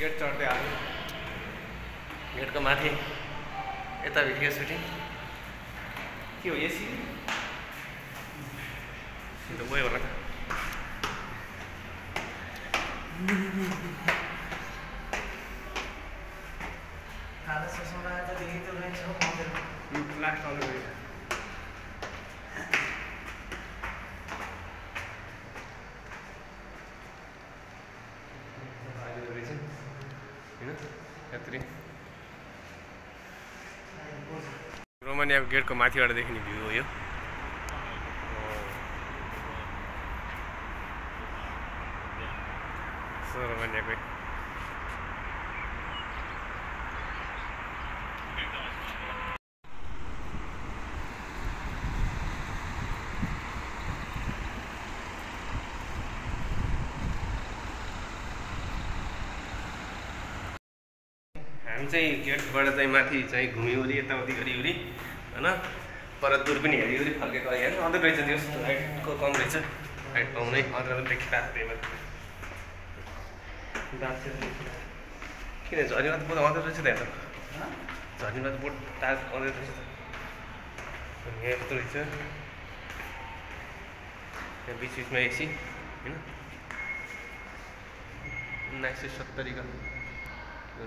get चढ्दै आयो गेटको माथि यता भिडियो सुटिङ के हो एसी त गयो होला लास्ट आउँदै गयो रोमानियाको गेटको माथिबाट देखिने भ्यू हो यो रोमानियाको हामी चाहिँ गेटबाट चाहिँ माथि चाहिँ घुम्योरी यताउति गरिवरी होइन पर दूर पनि हेरिवरी फर्केको होइन अझै रहेछ त्यो हाइटको कम रहेछ हाइट पाउनै अझै देखिरहेको त्यही माथि किन झरीमा त बोट आउँदो रहेछ त्यहाँ त झरीमा त बोट टार आउँदै रहेछ त यहाँ यस्तो रहेछ यहाँ बिच बिचमा एसी होइन 1970 का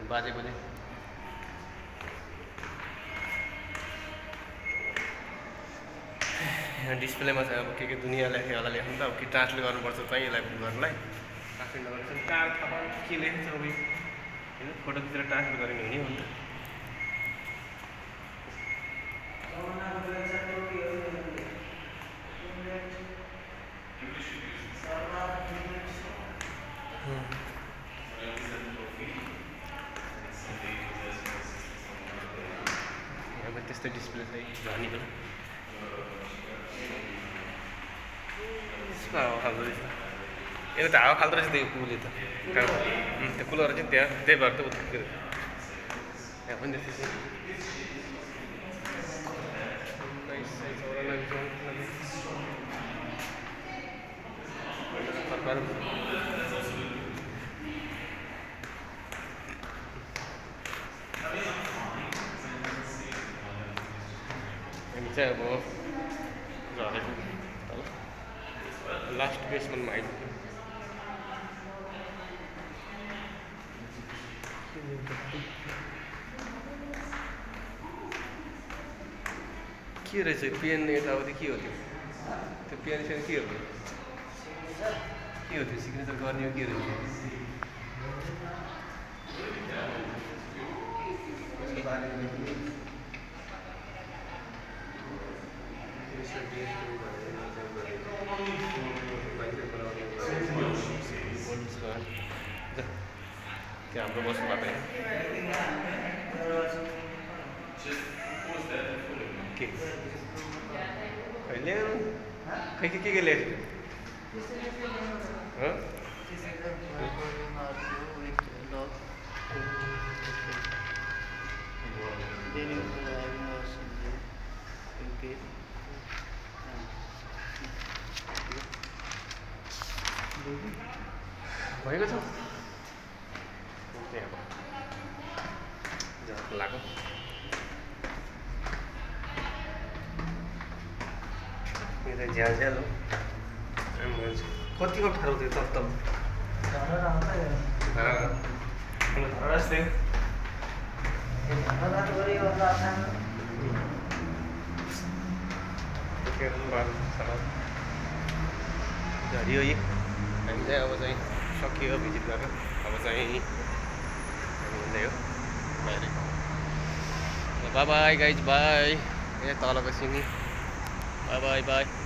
बाजेको चाहिँ यहाँ डिस्प्लेमा चाहिँ अब के दुनियाँ लेखेँ होला लेख्नु त अब के ट्रान्सलेट गर्नुपर्छ चाहिँ यसलाई गर्नलाई ट्रान्सलेट नगरेपछि कार थाहा के लेखेको छ अब होइन फोटो खिचेर ट्रान्सलेट गरेर हुने हो नि त त्यस्तै डिस्प्ले चाहिँ झर्नीको यसमा हावा खाल्दो रहेछ यसले त हावा खाल्दो रहेछ त्यो कुलले त त्यो कुलर चाहिँ त्यहाँ त्यही भएर त उत्तिकै रहेछ यहाँ पनि त्यस्तै चाहिँ अब झरेको लास्ट बेसमेन्टमा आइपुग्यो के रहेछ पेन यताउति के हो त्यो पेन सेन के हो त्यो सिग्नेचर गर्ने हो के रहेछ क्या हाम्रो बस्नु बाटो के अहिले खै के लेखेको भएको छ लाग्यो मेरो झ्याल झ्याल हो कतिको ठाउँ थियो तब झरियो यी हामी चाहिँ अब चाहिँ सकियो भिजिट गरेर अब चाहिँ हामी हिँड्दै हो बाहिर बाई बाई गाइज बाई यहाँ तलको सिनी बाई बाई बाई